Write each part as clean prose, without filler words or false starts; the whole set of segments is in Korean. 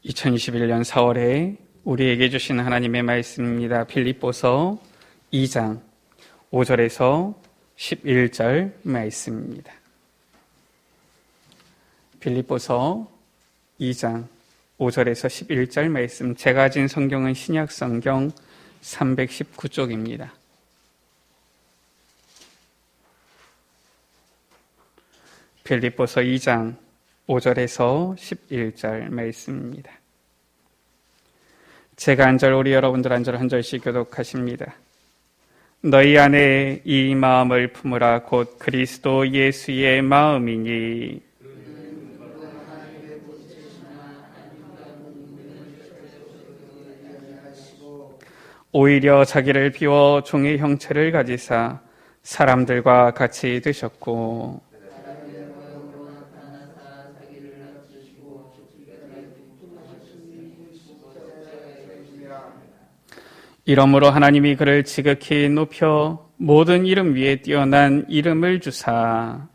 2021년 4월에 우리에게 주신 하나님의 말씀입니다. 빌립보서 2장 5절에서 11절 말씀입니다. 빌립보서 2장 5절에서 11절 말씀, 제가 가진 성경은 신약 성경 319쪽입니다. 빌립보서 2장 5절에서 11절 말씀입니다. 제가 한 절, 우리 여러분들 한 절 한 절씩 교독하십니다. 너희 안에 이 마음을 품으라. 곧 그리스도 예수의 마음이니 오히려 자기를 비워 종의 형체를 가지사 사람들과 같이 드셨고 이러므로 하나님이 그를 지극히 높여 모든 이름 위에 뛰어난 이름을 주사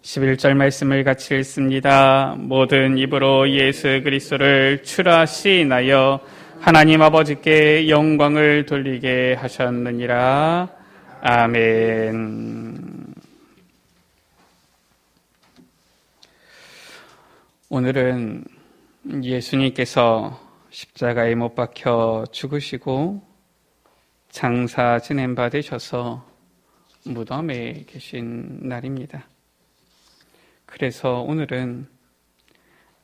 11절 말씀을 같이 읽습니다. 모든 입으로 예수 그리스도를 주라 시인하여 하나님 아버지께 영광을 돌리게 하셨느니라. 아멘. 오늘은 예수님께서 십자가에 못 박혀 죽으시고 장사 지낸 바 되셔서 무덤에 계신 날입니다. 그래서 오늘은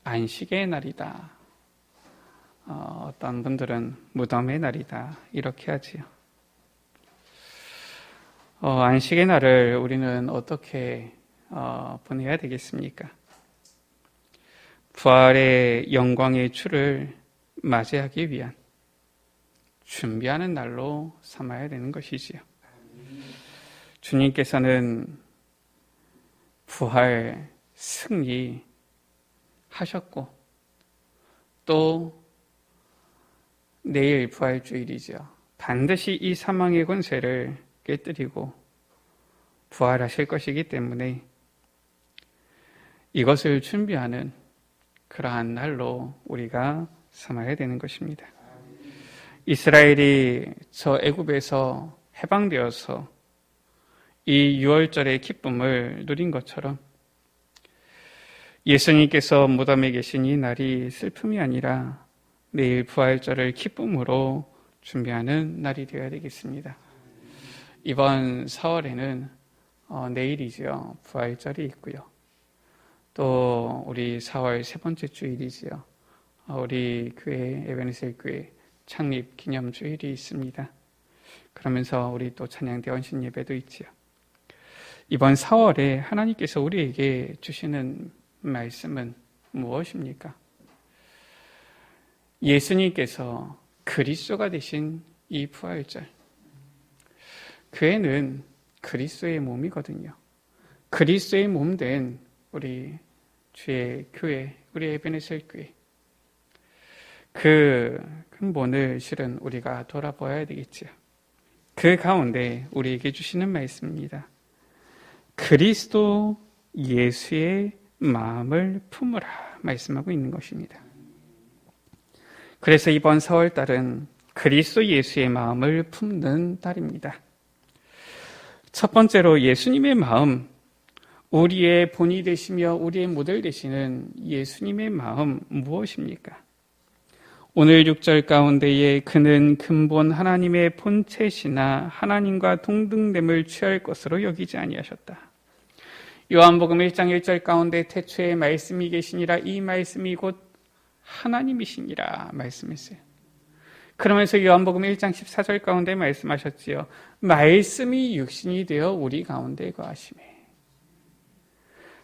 안식의 날이다. 어떤 분들은 무덤의 날이다. 이렇게 하지요. 안식의 날을 우리는 어떻게 보내야 되겠습니까? 부활의 영광의 주를 맞이하기 위한 준비하는 날로 삼아야 되는 것이지요. 주님께서는 부활 승리하셨고 또 내일 부활주일이죠. 반드시 이 사망의 권세를 깨뜨리고 부활하실 것이기 때문에 이것을 준비하는 그러한 날로 우리가 삼아야 되는 것입니다. 이스라엘이 저 애굽에서 해방되어서 이 유월절의 기쁨을 누린 것처럼 예수님께서 무덤에 계신 이 날이 슬픔이 아니라 내일 부활절을 기쁨으로 준비하는 날이 되어야 되겠습니다. 이번 4월에는 내일이죠. 부활절이 있고요. 또 우리 4월 세 번째 주일이지요. 우리 교회 에베네셀 교회 창립 기념 주일이 있습니다. 그러면서 우리 또 찬양 대원신 예배도 있지요. 이번 4월에 하나님께서 우리에게 주시는 말씀은 무엇입니까? 예수님께서 그리스도가 되신 이 부활절. 교회는 그리스도의 몸이거든요. 그리스도의 몸 된 우리 주의 교회, 우리 에베네셀 교회. 그 근본을 실은 우리가 돌아보아야 되겠지요. 그 가운데 우리에게 주시는 말씀입니다. 그리스도 예수의 마음을 품으라 말씀하고 있는 것입니다. 그래서 이번 4월달은 그리스도 예수의 마음을 품는 달입니다. 첫 번째로 예수님의 마음, 우리의 본이 되시며 우리의 모델 되시는 예수님의 마음 무엇입니까? 오늘 6절 가운데에 그는 근본 하나님의 본체시나 하나님과 동등됨을 취할 것으로 여기지 아니하셨다. 요한복음 1장 1절 가운데 태초에 말씀이 계시니라 이 말씀이 곧 하나님이시니라 말씀했어요. 그러면서 요한복음 1장 14절 가운데 말씀하셨지요. 말씀이 육신이 되어 우리 가운데 거하시매.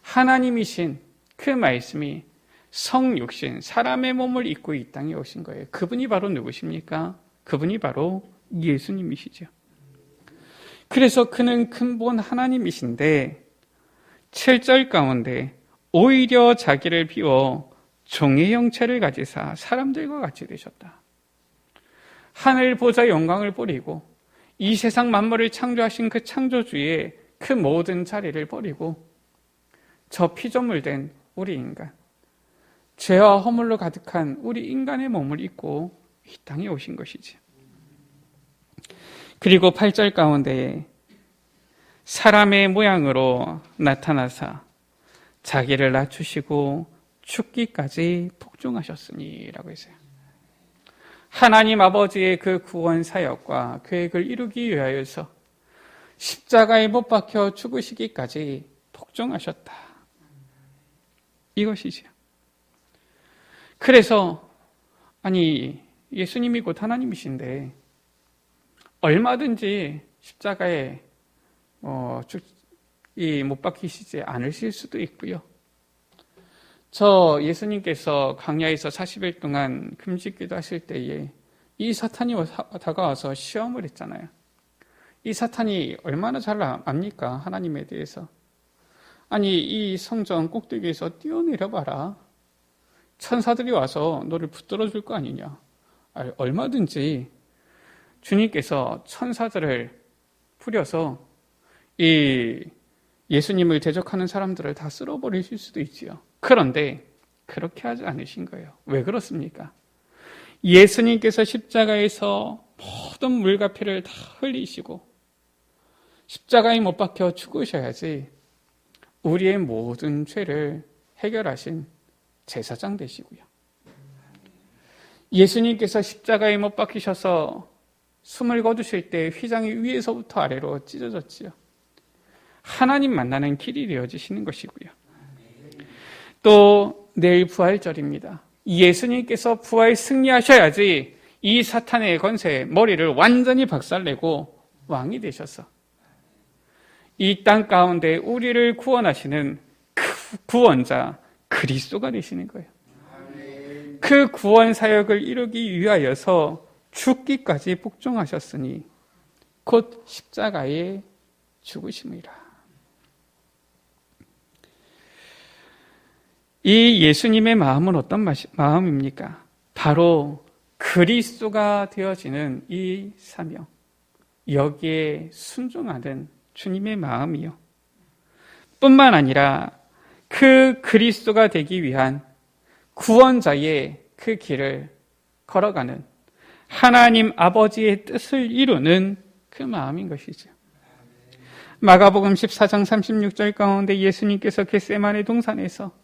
하나님이신 그 말씀이 성육신, 사람의 몸을 입고 이 땅에 오신 거예요. 그분이 바로 누구십니까? 그분이 바로 예수님이시죠. 그래서 그는 근본 하나님이신데 7절 가운데 오히려 자기를 비워 종의 형체를 가지사 사람들과 같이 되셨다. 하늘 보좌 영광을 버리고 이 세상 만물을 창조하신 그 창조주의 그 모든 자리를 버리고 저 피조물 된 우리 인간, 죄와 허물로 가득한 우리 인간의 몸을 입고 이 땅에 오신 것이지. 그리고 8절 가운데에 사람의 모양으로 나타나사 자기를 낮추시고 죽기까지 복종하셨으니 라고 했어요. 하나님 아버지의 그 구원 사역과 계획을 이루기 위하여서 십자가에 못 박혀 죽으시기까지 복종하셨다. 이것이지요. 그래서 아니 예수님이 곧 하나님이신데 얼마든지 십자가에 못 박히시지 않으실 수도 있고요. 저 예수님께서 강야에서 40일 동안 금식기도 하실 때에 이 사탄이 다가와서 시험을 했잖아요. 이 사탄이 얼마나 잘 압니까? 하나님에 대해서. 아니 이 성전 꼭대기에서 뛰어내려봐라. 천사들이 와서 너를 붙들어 줄 거 아니냐. 얼마든지 주님께서 천사들을 부려서 이 예수님을 대적하는 사람들을 다 쓸어버리실 수도 있지요. 그런데 그렇게 하지 않으신 거예요. 왜 그렇습니까? 예수님께서 십자가에서 모든 물과 피를 다 흘리시고 십자가에 못 박혀 죽으셔야지 우리의 모든 죄를 해결하신 제사장 되시고요. 예수님께서 십자가에 못 박히셔서 숨을 거두실 때 휘장이 위에서부터 아래로 찢어졌지요. 하나님 만나는 길이 되어지시는 것이고요. 또 내일 부활절입니다. 예수님께서 부활 승리하셔야지 이 사탄의 권세 머리를 완전히 박살내고 왕이 되셔서 이 땅 가운데 우리를 구원하시는 그 구원자 그리스도가 되시는 거예요. 그 구원 사역을 이루기 위하여서 죽기까지 복종하셨으니 곧 십자가에 죽으심이라. 이 예수님의 마음은 어떤 마음입니까? 바로 그리스도가 되어지는 이 사명, 여기에 순종하는 주님의 마음이요. 뿐만 아니라 그 그리스도가 되기 위한 구원자의 그 길을 걸어가는 하나님 아버지의 뜻을 이루는 그 마음인 것이죠. 마가복음 14장 36절 가운데 예수님께서 겟세마네 동산에서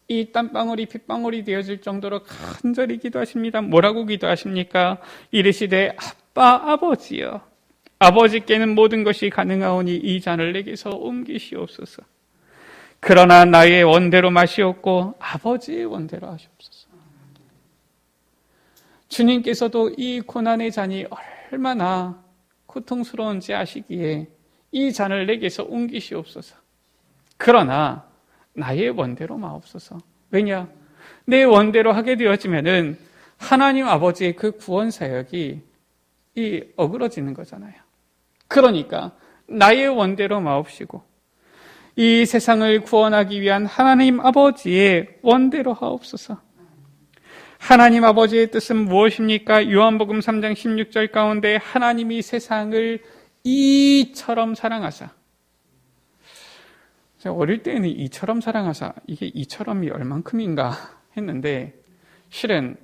이 땀방울이 핏방울이 되어질 정도로 간절히 기도하십니다. 뭐라고 기도하십니까? 이르시되 아빠 아버지여, 아버지께는 모든 것이 가능하오니 이 잔을 내게서 옮기시옵소서. 그러나 나의 원대로 마시옵고 아버지의 원대로 하시옵소서. 주님께서도 이 고난의 잔이 얼마나 고통스러운지 아시기에 이 잔을 내게서 옮기시옵소서. 그러나 나의 원대로 마옵소서. 왜냐? 내 원대로 하게 되어지면은 하나님 아버지의 그 구원 사역이 어그러지는 거잖아요. 그러니까 나의 원대로 마옵시고 이 세상을 구원하기 위한 하나님 아버지의 원대로 하옵소서. 하나님 아버지의 뜻은 무엇입니까? 요한복음 3장 16절 가운데 하나님이 세상을 이처럼 사랑하사. 제가 어릴 때는 이처럼 사랑하사, 이게 이처럼이 얼만큼인가 했는데 실은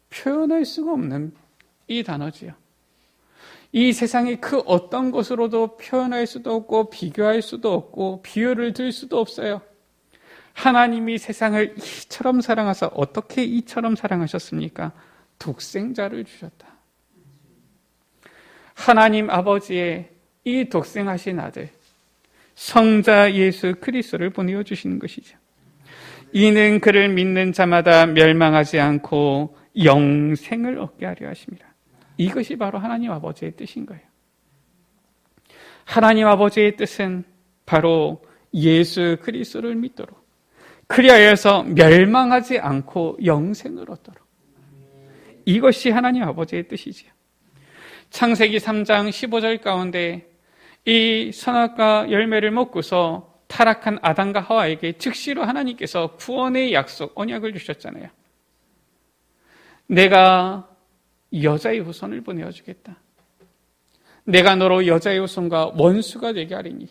표현할 수가 없는 이 단어지요. 이 세상의 그 어떤 것으로도 표현할 수도 없고 비교할 수도 없고 비유를 들 수도 없어요. 하나님이 세상을 이처럼 사랑하사. 어떻게 이처럼 사랑하셨습니까? 독생자를 주셨다. 하나님 아버지의 이 독생하신 아들 성자 예수 그리스도를 보내어 주시는 것이죠. 이는 그를 믿는 자마다 멸망하지 않고 영생을 얻게 하려 하십니다. 이것이 바로 하나님 아버지의 뜻인 거예요. 하나님 아버지의 뜻은 바로 예수 그리스도를 믿도록, 그리하여서 멸망하지 않고 영생을 얻도록. 이것이 하나님 아버지의 뜻이지요. 창세기 3장 15절 가운데 이 선악과 열매를 먹고서 타락한 아담과 하와에게 즉시로 하나님께서 구원의 약속, 언약을 주셨잖아요. 내가 여자의 후손을 보내어 주겠다. 내가 너로 여자의 후손과 원수가 되게 하리니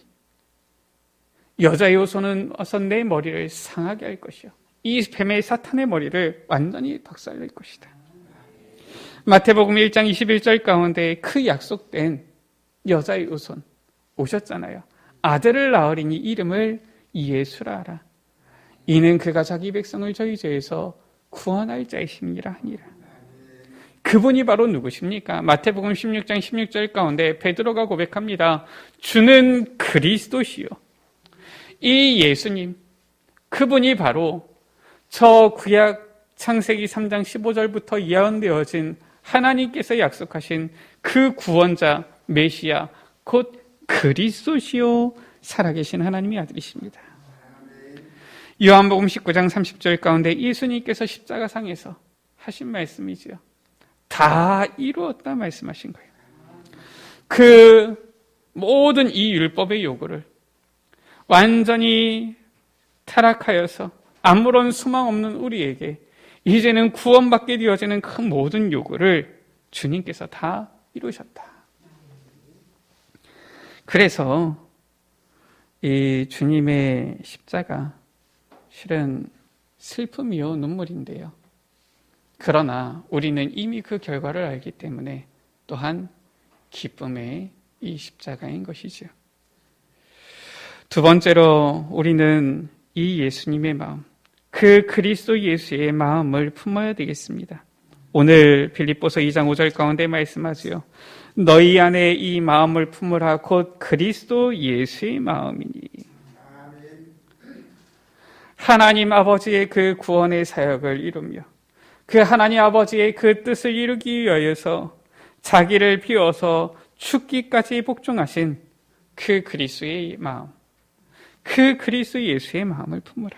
여자의 후손은 어서 내 머리를 상하게 할 것이요 이 뱀의 사탄의 머리를 완전히 박살낼 것이다. 마태복음 1장 21절 가운데 그 약속된 여자의 후손 오셨잖아요. 아들을 낳으리니 이름을 예수라 하라. 이는 그가 자기 백성을 저희 죄에서 구원할 자이심이라 하니라. 그분이 바로 누구십니까? 마태복음 16장 16절 가운데 베드로가 고백합니다. 주는 그리스도시요. 이 예수님, 그분이 바로 저 구약 창세기 3장 15절부터 예언되어진 하나님께서 약속하신 그 구원자 메시아 곧 그리스도시요 살아계신 하나님의 아들이십니다. 요한복음 19장 30절 가운데 예수님께서 십자가상에서 하신 말씀이지요. 다 이루었다 말씀하신 거예요. 그 모든 이 율법의 요구를 완전히 타락하여서 아무런 소망 없는 우리에게 이제는 구원받게 되어지는 그 모든 요구를 주님께서 다 이루셨다. 그래서 이 주님의 십자가 실은 슬픔이요 눈물인데요. 그러나 우리는 이미 그 결과를 알기 때문에 또한 기쁨의 이 십자가인 것이죠. 두 번째로 우리는 이 예수님의 마음, 그 그리스도 예수의 마음을 품어야 되겠습니다. 오늘 빌립보서 2장 5절 가운데 말씀하지요. 너희 안에 이 마음을 품으라 곧 그리스도 예수의 마음이니. 하나님 아버지의 그 구원의 사역을 이루며 그 하나님 아버지의 그 뜻을 이루기 위하여서 자기를 비워서 죽기까지 복종하신 그 그리스도의 마음, 그 그리스도 예수의 마음을 품으라.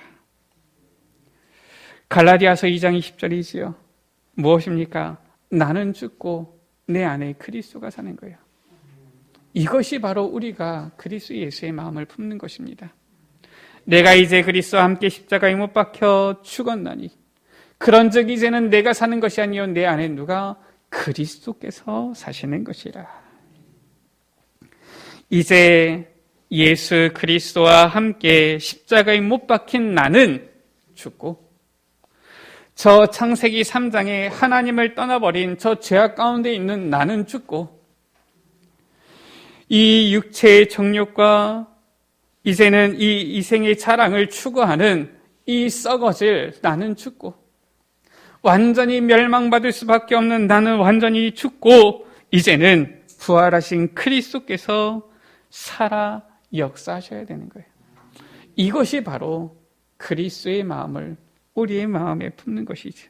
갈라디아서 2장 20절이지요. 무엇입니까? 나는 죽고 내 안에 그리스도가 사는 거예요. 이것이 바로 우리가 그리스도 예수의 마음을 품는 것입니다. 내가 이제 그리스도와 함께 십자가에 못 박혀 죽었나니 그런즉 이제는 내가 사는 것이 아니요 내 안에 누가 그리스도께서 사시는 것이라. 이제 예수 그리스도와 함께 십자가에 못 박힌 나는 죽고 저 창세기 3장에 하나님을 떠나버린 저 죄악 가운데 있는 나는 죽고 이 육체의 정욕과 이제는 이 이생의 자랑을 추구하는 이 썩어질 나는 죽고 완전히 멸망받을 수밖에 없는 나는 완전히 죽고 이제는 부활하신 그리스도께서 살아 역사하셔야 되는 거예요. 이것이 바로 그리스도의 마음을 우리의 마음에 품는 것이죠.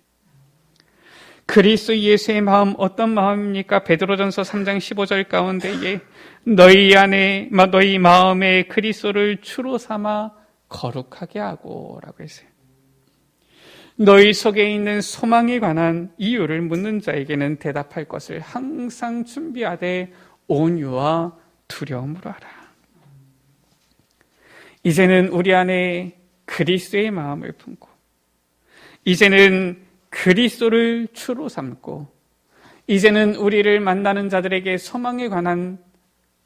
그리스도 예수의 마음 어떤 마음입니까? 베드로전서 3장 15절 가운데에 너희 안에 너희 마음에 그리스도를 주로 삼아 거룩하게 하고 라고 했어요. 너희 속에 있는 소망에 관한 이유를 묻는 자에게는 대답할 것을 항상 준비하되 온유와 두려움으로 하라. 이제는 우리 안에 그리스도의 마음을 품고 이제는 그리스도를 주로 삼고 이제는 우리를 만나는 자들에게 소망에 관한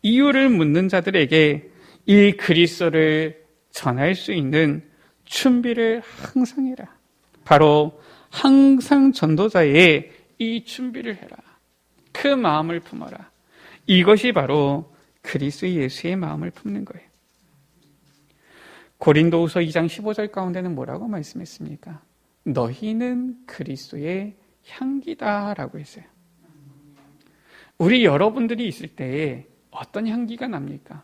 이유를 묻는 자들에게 이 그리스도를 전할 수 있는 준비를 항상 해라. 바로 항상 전도자의 이 준비를 해라. 그 마음을 품어라. 이것이 바로 그리스도 예수의 마음을 품는 거예요. 고린도후서 2장 15절 가운데는 뭐라고 말씀했습니까? 너희는 그리스도의 향기다라고 했어요. 우리 여러분들이 있을 때에 어떤 향기가 납니까?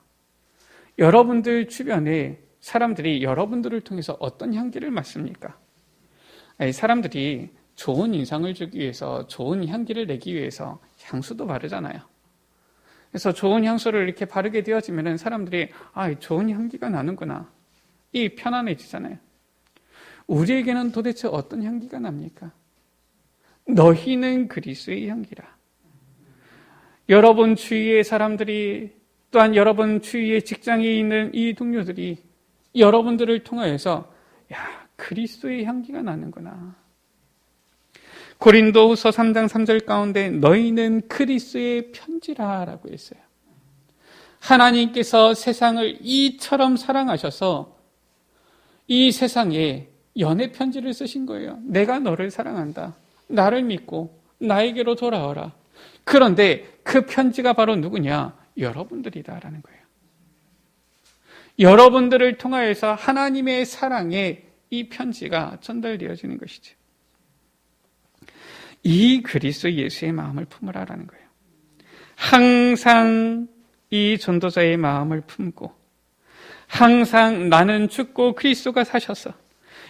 여러분들 주변에 사람들이 여러분들을 통해서 어떤 향기를 맡습니까? 아니, 사람들이 좋은 인상을 주기 위해서 좋은 향기를 내기 위해서 향수도 바르잖아요. 그래서 좋은 향수를 이렇게 바르게 되어지면 사람들이 좋은 향기가 나는구나. 이 편안해지잖아요. 우리에게는 도대체 어떤 향기가 납니까? 너희는 그리스도의 향기라. 여러분 주위의 사람들이 또한 여러분 주위의 직장에 있는 이 동료들이 여러분들을 통하여서 그리스도의 향기가 나는구나. 고린도후서 3장 3절 가운데 너희는 그리스도의 편지라 라고 했어요. 하나님께서 세상을 이처럼 사랑하셔서 이 세상에 연애 편지를 쓰신 거예요. 내가 너를 사랑한다. 나를 믿고 나에게로 돌아와라. 그런데 그 편지가 바로 누구냐? 여러분들이다라는 거예요. 여러분들을 통하여서 하나님의 사랑의 이 편지가 전달되어지는 것이죠. 이 그리스도 예수의 마음을 품으라라는 거예요. 항상 이 전도자의 마음을 품고 항상 나는 죽고 그리스도가 사셔서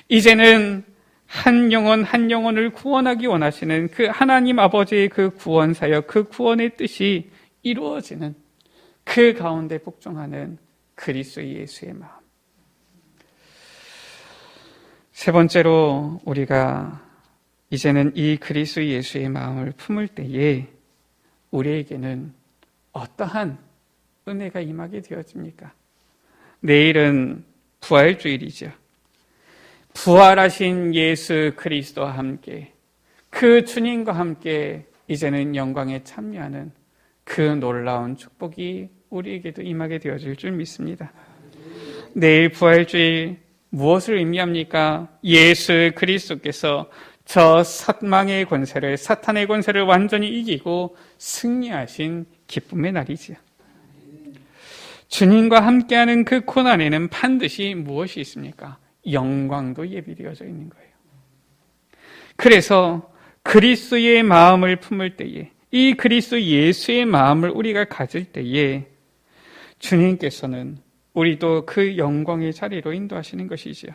이제는 한 영혼 한 영혼을 구원하기 원하시는 그 하나님 아버지의 그 구원 사역, 그 구원의 뜻이 이루어지는 그 가운데 복종하는 그리스도 예수의 마음. 세 번째로 우리가 이제는 이 그리스도 예수의 마음을 품을 때에 우리에게는 어떠한 은혜가 임하게 되어집니까? 내일은 부활주일이죠. 부활하신 예수 그리스도와 함께 그 주님과 함께 이제는 영광에 참여하는 그 놀라운 축복이 우리에게도 임하게 되어질 줄 믿습니다. 내일 부활주일 무엇을 의미합니까? 예수 그리스도께서 저 사망의 권세를, 사탄의 권세를 완전히 이기고 승리하신 기쁨의 날이지요. 주님과 함께하는 그 고난에는 반드시 무엇이 있습니까? 영광도 예비되어져 있는 거예요. 그래서 그리스도의 마음을 품을 때에, 이 그리스도 예수의 마음을 우리가 가질 때에 주님께서는 우리도 그 영광의 자리로 인도하시는 것이지요.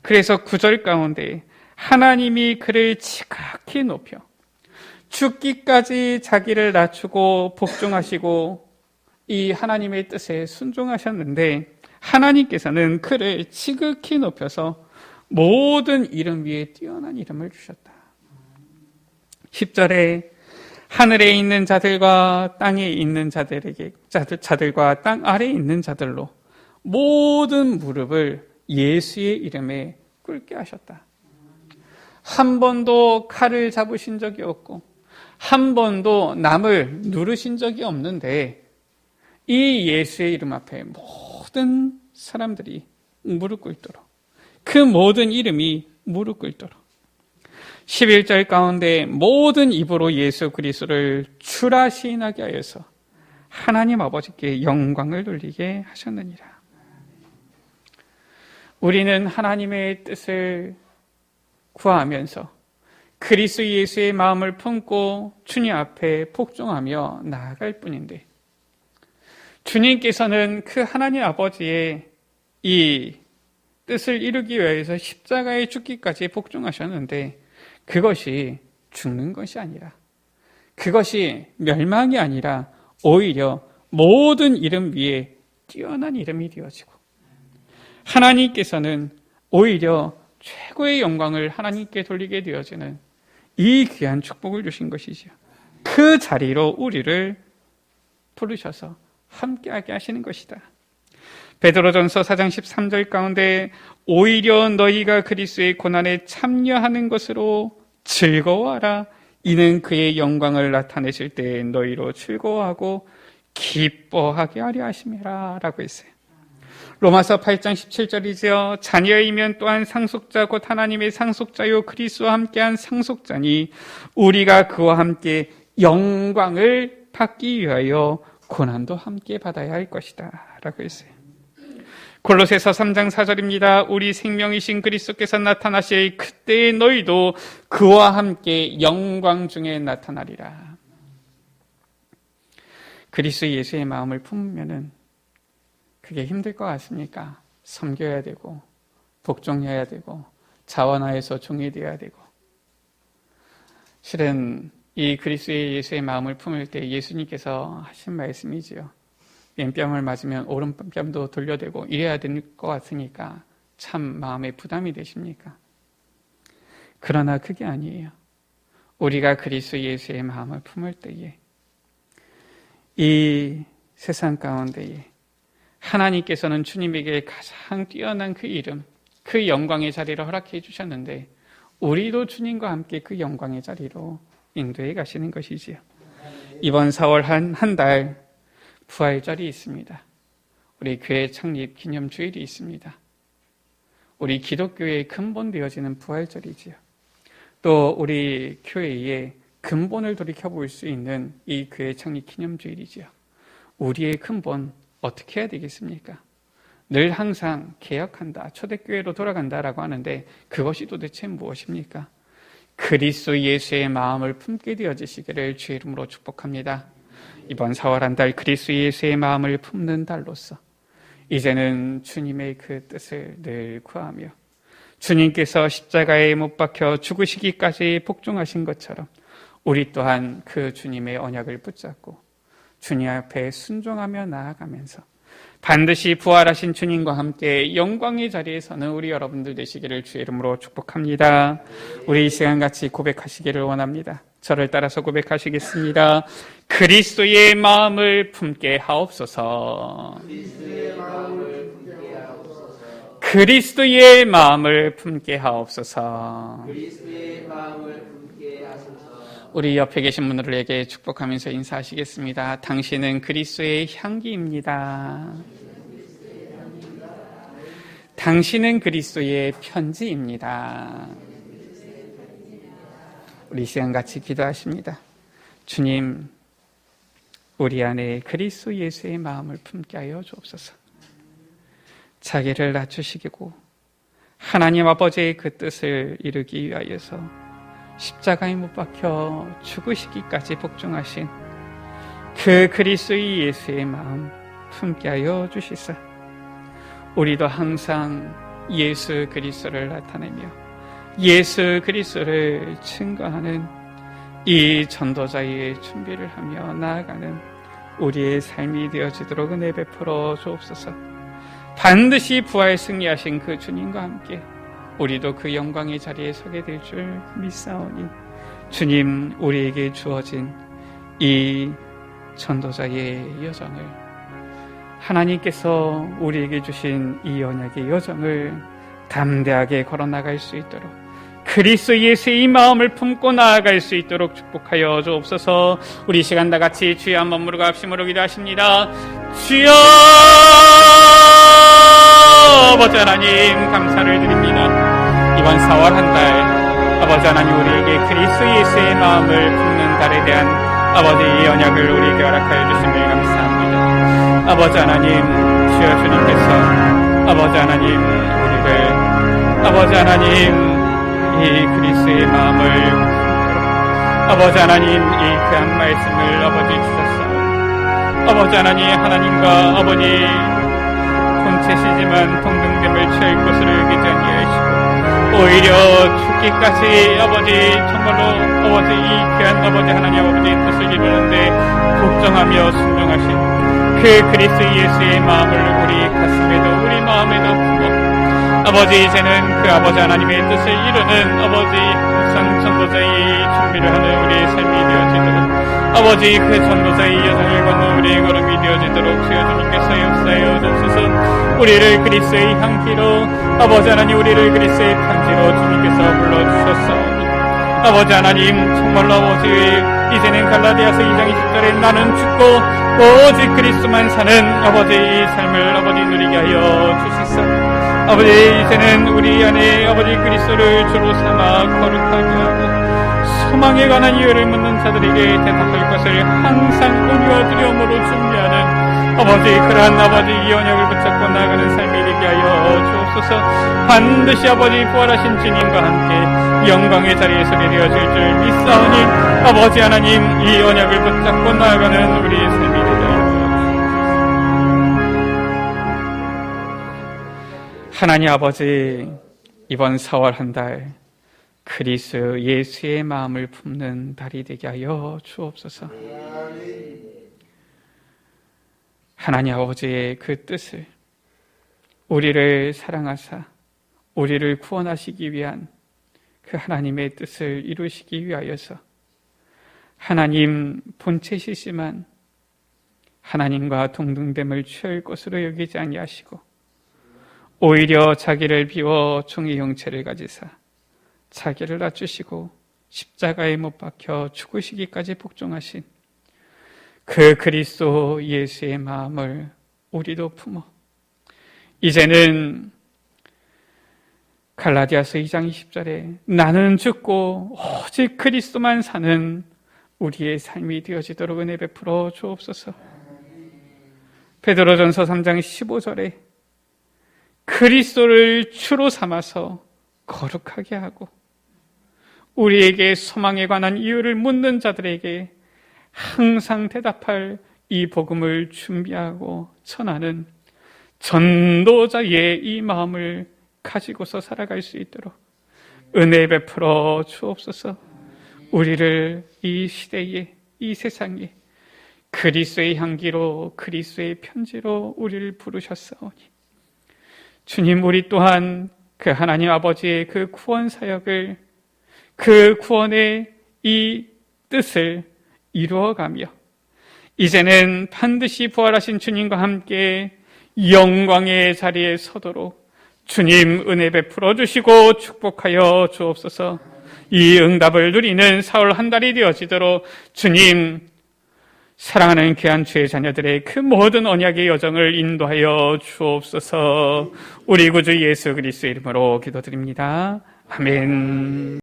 그래서 9절 가운데 하나님이 그를 지극히 높여 죽기까지 자기를 낮추고 복종하시고 이 하나님의 뜻에 순종하셨는데 하나님께서는 그를 지극히 높여서 모든 이름 위에 뛰어난 이름을 주셨다. 10절에 하늘에 있는 자들과 땅에 있는 자들과 땅 아래에 있는 자들로 모든 무릎을 예수의 이름에 꿇게 하셨다. 한 번도 칼을 잡으신 적이 없고 한 번도 남을 누르신 적이 없는데 이 예수의 이름 앞에 모든 사람들이 무릎 꿇도록, 그 모든 이름이 무릎 꿇도록 11절 가운데 모든 입으로 예수 그리스도를 주라 시인하게 하여서 하나님 아버지께 영광을 돌리게 하셨느니라. 우리는 하나님의 뜻을 구하면서 그리스도 예수의 마음을 품고 주님 앞에 복종하며 나아갈 뿐인데 주님께서는 그 하나님 아버지의 이 뜻을 이루기 위해서 십자가에 죽기까지 복종하셨는데 그것이 죽는 것이 아니라, 그것이 멸망이 아니라 오히려 모든 이름 위에 뛰어난 이름이 되어지고 하나님께서는 오히려 최고의 영광을 하나님께 돌리게 되어지는 이 귀한 축복을 주신 것이죠. 그 자리로 우리를 부르셔서 함께하게 하시는 것이다. 베드로전서 4장 13절 가운데 오히려 너희가 그리스도의 고난에 참여하는 것으로 즐거워하라. 이는 그의 영광을 나타내실 때 너희로 즐거워하고 기뻐하게 하려 하심이라 라고 했어요. 로마서 8장 17절이죠. 자녀이면 또한 상속자 곧 하나님의 상속자요 그리스도와 함께한 상속자니 우리가 그와 함께 영광을 받기 위하여 고난도 함께 받아야 할 것이다 라고 했어요. 골로새서 3장 4절입니다. 우리 생명이신 그리스도께서 나타나실 그때에 너희도 그와 함께 영광 중에 나타나리라. 그리스도 예수의 마음을 품으면은 그게 힘들 것 같습니까? 섬겨야 되고 복종해야 되고 자원하여서 종이 되어야 되고. 실은 이 그리스도의 예수의 마음을 품을 때 예수님께서 하신 말씀이지요. 왼뺨을 맞으면 오른뺨도 돌려대고 이래야 될 것 같으니까 참 마음에 부담이 되십니까? 그러나 그게 아니에요. 우리가 그리스도 예수의 마음을 품을 때에 이 세상 가운데에 하나님께서는 주님에게 가장 뛰어난 그 이름, 그 영광의 자리를 허락해 주셨는데 우리도 주님과 함께 그 영광의 자리로 인도해 가시는 것이지요. 이번 4월 한 달 부활절이 있습니다. 우리 교회 창립 기념주일이 있습니다. 우리 기독교의 근본되어지는 부활절이지요. 또 우리 교회의 근본을 돌이켜볼 수 있는 이 교회 창립 기념주일이지요. 우리의 근본 어떻게 해야 되겠습니까? 늘 항상 개혁한다, 초대교회로 돌아간다라고 하는데 그것이 도대체 무엇입니까? 그리스도 예수의 마음을 품게 되어지시기를 주의 이름으로 축복합니다. 이번 4월 한 달 그리스도 예수의 마음을 품는 달로서 이제는 주님의 그 뜻을 늘 구하며 주님께서 십자가에 못 박혀 죽으시기까지 복종하신 것처럼 우리 또한 그 주님의 언약을 붙잡고 주님 앞에 순종하며 나아가면서 반드시 부활하신 주님과 함께 영광의 자리에 서는 우리 여러분들 되시기를 주의 이름으로 축복합니다. 우리 이 시간 같이 고백하시기를 원합니다. 저를 따라서 고백하시겠습니다. 그리스도의 마음을 품게 하옵소서. 그리스도의 마음을 품게 하옵소서. 우리 옆에 계신 분들에게 축복하면서 인사하시겠습니다. 당신은 그리스도의 향기입니다. 당신은 그리스도의 편지입니다. 우리 이 시간 같이 기도하십니다. 주님, 우리 안에 그리스도 예수의 마음을 품게 하여 주옵소서. 자기를 낮추시고 하나님 아버지의 그 뜻을 이루기 위하여서 십자가에 못 박혀 죽으시기까지 복종하신 그 그리스도의 예수의 마음 품게 하여 주시사 우리도 항상 예수 그리스도를 나타내며 예수 그리스도를 증거하는 이 전도자의 준비를 하며 나아가는 우리의 삶이 되어지도록 은혜 베풀어 주옵소서. 반드시 부활 승리하신 그 주님과 함께 우리도 그 영광의 자리에 서게 될 줄 믿사오니 주님, 우리에게 주어진 이 전도자의 여정을 하나님께서 우리에게 주신 이 언약의 여정을 담대하게 걸어나갈 수 있도록 그리스도 예수의 이 마음을 품고 나아갈 수 있도록 축복하여 주옵소서. 우리 시간 다 같이 주여 한번 무릎 꿇으시므로 기도하십니다. 주여 아버지 하나님 감사를 드립니다. 이번 4월 한 달 아버지 하나님 우리에게 그리스도 예수의 마음을 품는 달에 대한 아버지의 언약을 우리에게 허락하여 주심을 감사합니다. 아버지 하나님 주여 주님께서 아버지 하나님 우리를 아버지 하나님 이 그리스도의 마음을 품도록 아버지 하나님 이 귀한 말씀을 아버지 주셨사오니 아버지 하나님 하나님과 아버지 본체시지만 동등됨을 취할 것으로 여기지 아니하시고 오히려 죽기까지 아버지 정말로 아버지 이 귀한 아버지 하나님 아버지의 뜻을 이루는데 복종하며 순종하신 그 그리스도 예수의 마음을 우리 가슴에도 우리 마음에도 품고 아버지 이제는 그 아버지 하나님의 뜻을 이루는 아버지 우선 전도자의 준비를 하는 우리의 삶이 되어지도록 아버지 그 전도자의 여정을 걷는 우리의 걸음이 되어지도록 주여 주님께서 역사하여 주소서. 우리를 그리스도의 향기로 아버지 하나님 우리를 그리스도의 편지로 주님께서 불러주셨사오니 아버지 하나님 정말로 아버지 이제는 갈라디아서 2장 20절에 나는 죽고 오직 그리스도만 사는 아버지 이 삶을 아버지 누리게 하여 주시사 아버지 이제는 우리 안에 아버지 그리스도를 주로 삼아 거룩하게 하고 소망에 관한 이유를 묻는 자들에게 대답할 것을 항상 온유와 두려움으로 준비하는 아버지 그러한 아버지 이 언약을 붙잡고 나아가는 삶이 되게 하여 주옵소서. 반드시 아버지 부활하신 주님과 함께 영광의 자리에 서게 되어질 줄 믿사오니 아버지 하나님 이 언약을 붙잡고 나아가는 우리의 삶이 되게 하여 하나님 아버지 이번 4월 한 달 그리스도 예수의 마음을 품는 달이 되게 하여 주옵소서. 하나님 아버지의 그 뜻을 우리를 사랑하사 우리를 구원하시기 위한 그 하나님의 뜻을 이루시기 위하여서 하나님 본체시지만 하나님과 동등됨을 취할 것으로 여기지 아니하시고 오히려 자기를 비워 종의 형체를 가지사 자기를 낮추시고 십자가에 못 박혀 죽으시기까지 복종하신 그 그리스도 예수의 마음을 우리도 품어 이제는 갈라디아서 2장 20절에 나는 죽고 오직 그리스도만 사는 우리의 삶이 되어지도록 은혜 베풀어 주옵소서. 베드로전서 3장 15절에 그리스도를 주로 삼아서 거룩하게 하고 우리에게 소망에 관한 이유를 묻는 자들에게 항상 대답할 이 복음을 준비하고 전하는 전도자의 이 마음을 가지고서 살아갈 수 있도록 은혜 베풀어 주옵소서. 우리를 이 시대에 이 세상에 그리스도의 향기로 그리스도의 편지로 우리를 부르셨사오니 주님, 우리 또한 그 하나님 아버지의 그 구원 사역을 그 구원의 이 뜻을 이루어가며 이제는 반드시 부활하신 주님과 함께 영광의 자리에 서도록 주님 은혜 베풀어 주시고 축복하여 주옵소서. 이 응답을 누리는 사흘 한 달이 되어지도록 주님 사랑하는 귀한 주의 자녀들의 그 모든 언약의 여정을 인도하여 주옵소서. 우리 구주 예수 그리스도의 이름으로 기도드립니다. 아멘.